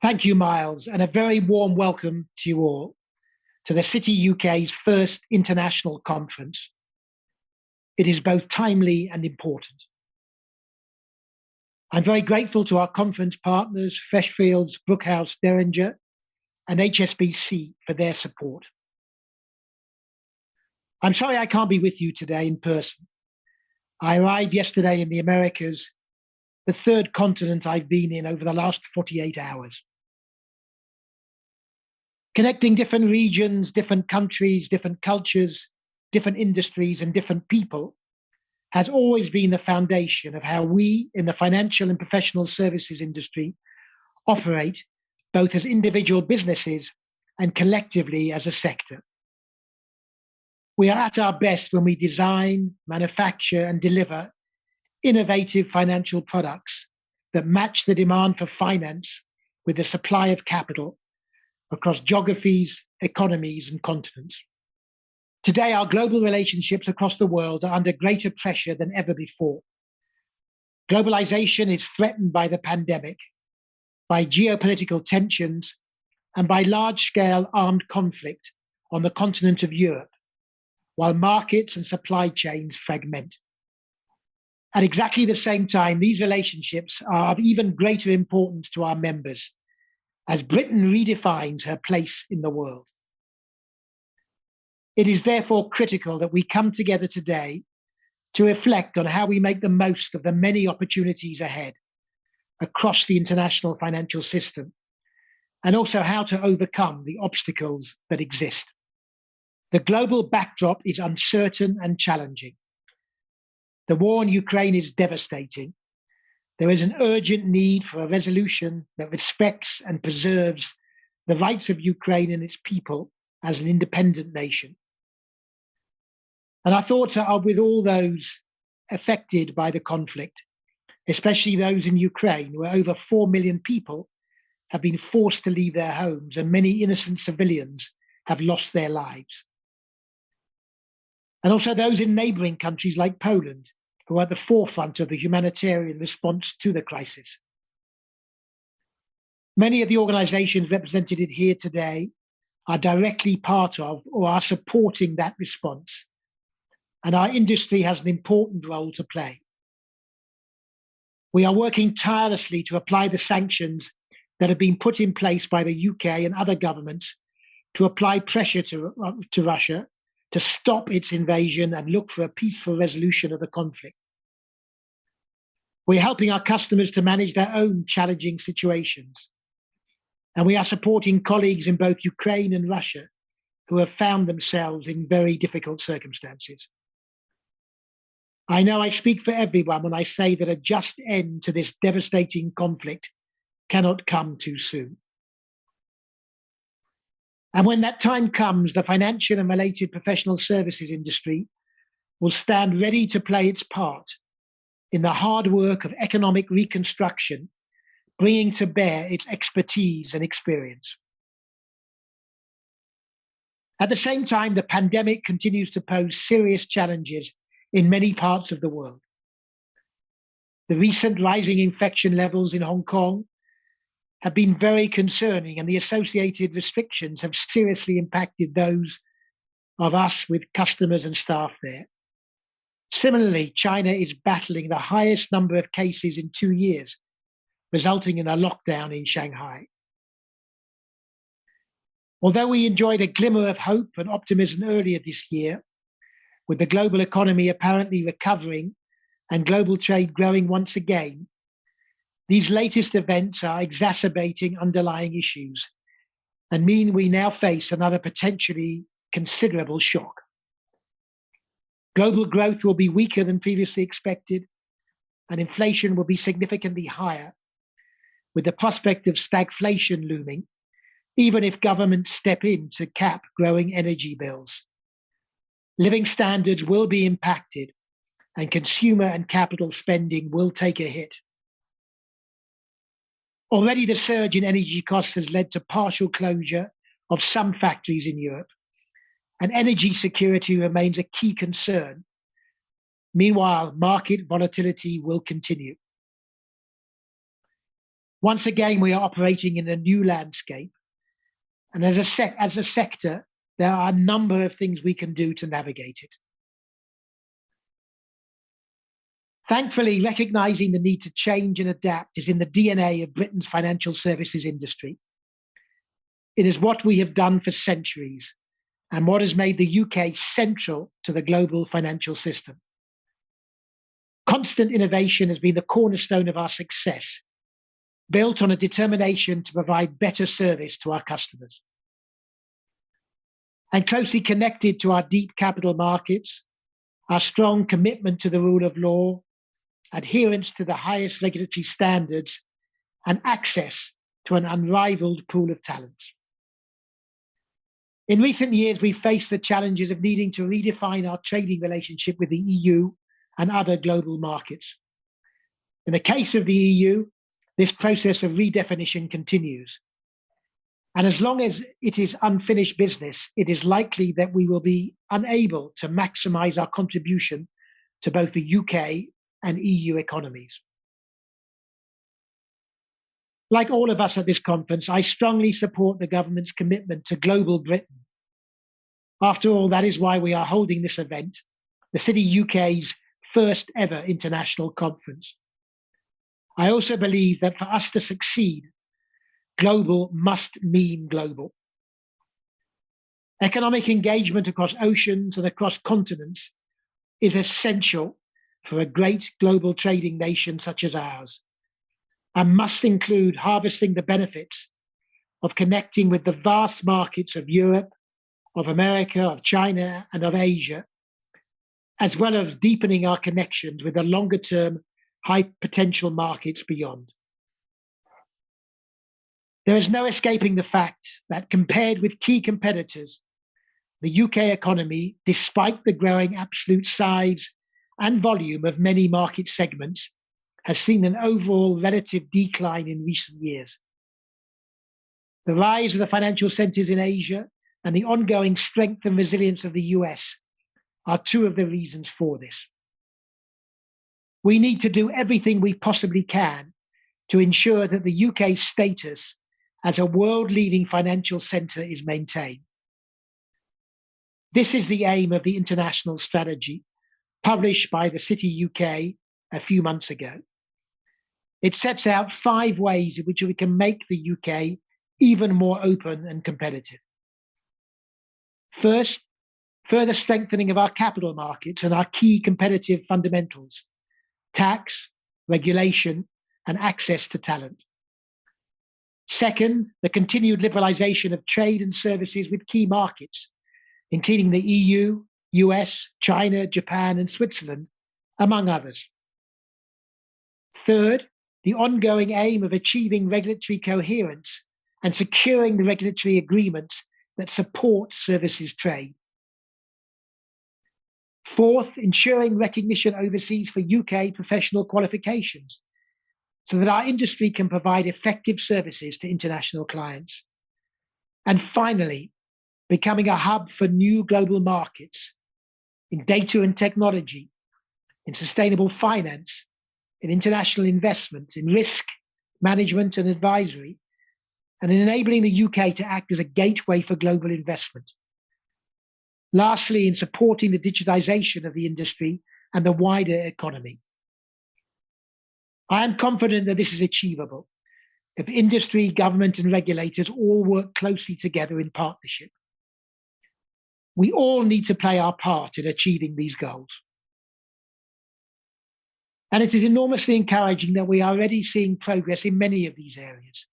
Thank you, Miles, and a very warm welcome to you all to the City UK's first international conference. It is both timely and important. I'm very grateful to our conference partners, Freshfields, Brookhouse, Derringer, and HSBC for their support. I'm sorry I can't be with you today in person. I arrived yesterday in the Americas, the third continent I've been in over the last 48 hours. Connecting different regions, different countries, different cultures, different industries, and different people has always been the foundation of how we in the financial and professional services industry operate, both as individual businesses and collectively as a sector. We are at our best when we design, manufacture, and deliver innovative financial products that match the demand for finance with the supply of capital across geographies, economies, and continents. Today, our global relationships across the world are under greater pressure than ever before. Globalization is threatened by the pandemic, by geopolitical tensions, and by large-scale armed conflict on the continent of Europe, while markets and supply chains fragment. At exactly the same time, these relationships are of even greater importance to our members, as Britain redefines her place in the world. It is therefore critical that we come together today to reflect on how we make the most of the many opportunities ahead across the international financial system, and also how to overcome the obstacles that exist. The global backdrop is uncertain and challenging. The war in Ukraine is devastating. There is an urgent need for a resolution that respects and preserves the rights of Ukraine and its people as an independent nation. And our thoughts are with all those affected by the conflict, especially those in Ukraine, where over 4 million people have been forced to leave their homes and many innocent civilians have lost their lives. And also those in neighboring countries like Poland, who are at the forefront of the humanitarian response to the crisis. Many of the organizations represented here today are directly part of or are supporting that response, and our industry has an important role to play. We are working tirelessly to apply the sanctions that have been put in place by the UK and other governments to apply pressure to Russia to stop its invasion and look for a peaceful resolution of the conflict. We're helping our customers to manage their own challenging situations. And we are supporting colleagues in both Ukraine and Russia who have found themselves in very difficult circumstances. I know I speak for everyone when I say that a just end to this devastating conflict cannot come too soon. And when that time comes, the financial and related professional services industry will stand ready to play its part in the hard work of economic reconstruction, bringing to bear its expertise and experience. At the same time, the pandemic continues to pose serious challenges in many parts of the world. The recent rising infection levels in Hong Kong have been very concerning, and the associated restrictions have seriously impacted those of us with customers and staff there. Similarly, China is battling the highest number of cases in 2 years, resulting in a lockdown in Shanghai. Although we enjoyed a glimmer of hope and optimism earlier this year, with the global economy apparently recovering and global trade growing once again, these latest events are exacerbating underlying issues and mean we now face another potentially considerable shock. Global growth will be weaker than previously expected, and inflation will be significantly higher, with the prospect of stagflation looming, even if governments step in to cap growing energy bills. Living standards will be impacted, and consumer and capital spending will take a hit. Already, the surge in energy costs has led to partial closure of some factories in Europe, and energy security remains a key concern. Meanwhile, market volatility will continue. Once again, we are operating in a new landscape. And as a sector, there are a number of things we can do to navigate it. Thankfully, recognizing the need to change and adapt is in the DNA of Britain's financial services industry. It is what we have done for centuries and what has made the UK central to the global financial system. Constant innovation has been the cornerstone of our success, built on a determination to provide better service to our customers. And closely connected to our deep capital markets, our strong commitment to the rule of law, adherence to the highest regulatory standards, and access to an unrivaled pool of talents. In recent years, we've faced the challenges of needing to redefine our trading relationship with the EU and other global markets. In the case of the EU, this process of redefinition continues. And as long as it is unfinished business, it is likely that we will be unable to maximize our contribution to both the UK and EU economies. Like all of us at this conference, I strongly support the government's commitment to global Britain. After all, that is why we are holding this event, the TheCityUK's first ever international conference. I also believe that for us to succeed, global must mean global. Economic engagement across oceans and across continents is essential for a great global trading nation such as ours, and must include harvesting the benefits of connecting with the vast markets of Europe, of America, of China, and of Asia, as well as deepening our connections with the longer-term high potential markets beyond. There is no escaping the fact that compared with key competitors, the UK economy, despite the growing absolute size and volume of many market segments, has seen an overall relative decline in recent years. The rise of the financial centers in Asia and the ongoing strength and resilience of the US are two of the reasons for this. We need to do everything we possibly can to ensure that the UK's status as a world-leading financial center is maintained. This is the aim of the international strategy published by TheCityUK a few months ago. It sets out 5 ways in which we can make the UK even more open and competitive. First, further strengthening of our capital markets and our key competitive fundamentals: tax, regulation, and access to talent. Second, the continued liberalization of trade and services with key markets, including the EU, US, China, Japan, and Switzerland, among others. Third, the ongoing aim of achieving regulatory coherence and securing the regulatory agreements that support services trade. Fourth, ensuring recognition overseas for UK professional qualifications so that our industry can provide effective services to international clients. And finally, becoming a hub for new global markets in data and technology, in sustainable finance, in international investment, in risk management and advisory, and in enabling the UK to act as a gateway for global investment. Lastly, in supporting the digitization of the industry and the wider economy. I am confident that this is achievable if industry, government, and regulators all work closely together in partnership. We all need to play our part in achieving these goals. And it is enormously encouraging that we are already seeing progress in many of these areas.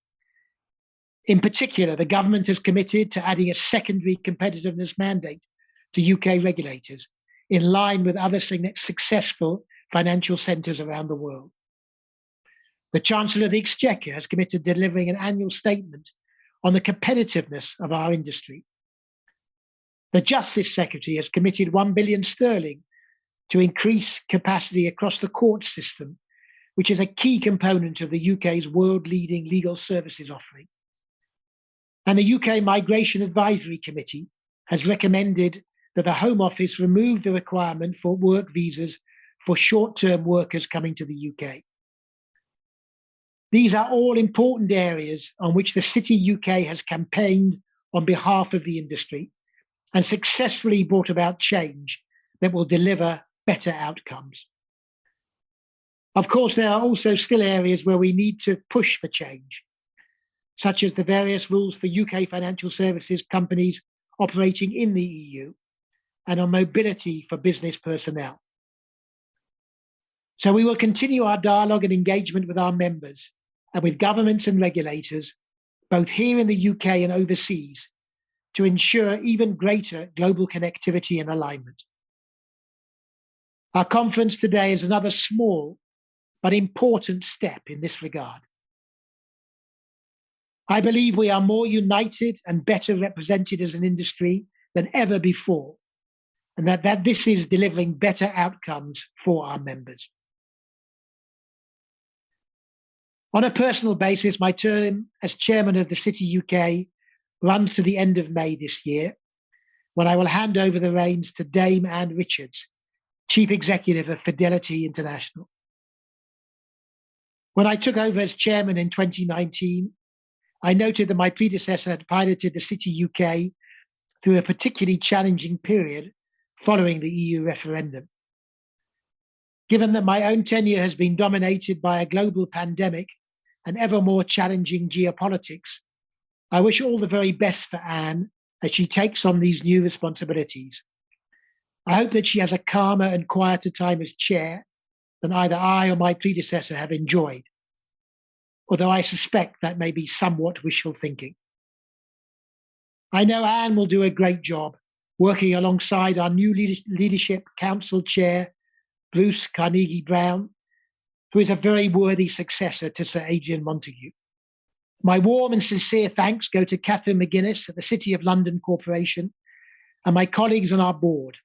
In particular, the government has committed to adding a secondary competitiveness mandate to UK regulators in line with other successful financial centres around the world. The Chancellor of the Exchequer has committed to delivering an annual statement on the competitiveness of our industry. The Justice Secretary has committed £1 billion to increase capacity across the court system, which is a key component of the UK's world-leading legal services offering. And the UK Migration Advisory Committee has recommended that the Home Office remove the requirement for work visas for short-term workers coming to the UK. These are all important areas on which the City UK has campaigned on behalf of the industry and successfully brought about change that will deliver better outcomes. Of course, there are also still areas where we need to push for change, such as the various rules for UK financial services companies operating in the EU and on mobility for business personnel. So we will continue our dialogue and engagement with our members and with governments and regulators, both here in the UK and overseas, to ensure even greater global connectivity and alignment. Our conference today is another small but important step in this regard. I believe we are more united and better represented as an industry than ever before, and that this is delivering better outcomes for our members. On a personal basis, my term as chairman of the City UK runs to the end of May this year, when I will hand over the reins to Dame Anne Richards, Chief Executive of Fidelity International. When I took over as chairman in 2019, I noted that my predecessor had piloted the City UK through a particularly challenging period following the EU referendum. Given that my own tenure has been dominated by a global pandemic and ever more challenging geopolitics, I wish all the very best for Anne as she takes on these new responsibilities. I hope that she has a calmer and quieter time as chair than either I or my predecessor have enjoyed, although I suspect that may be somewhat wishful thinking. I know Anne will do a great job working alongside our new Leadership Council Chair, Bruce Carnegie-Brown, who is a very worthy successor to Sir Adrian Montague. My warm and sincere thanks go to Catherine McGuinness at the City of London Corporation and my colleagues on our board,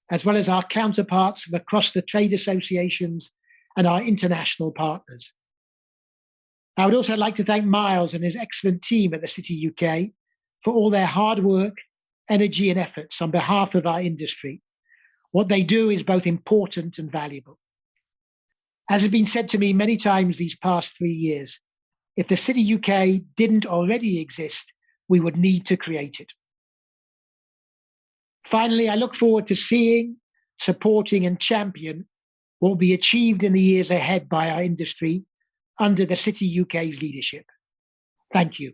as well as our counterparts from across the trade associations and our international partners. I would also like to thank Miles and his excellent team at the City UK for all their hard work, energy, and efforts on behalf of our industry. What they do is both important and valuable. As has been said to me many times these past 3 years, if the City UK didn't already exist, we would need to create it. Finally, I look forward to seeing, supporting, and champion what will be achieved in the years ahead by our industry under the City UK's leadership. Thank you.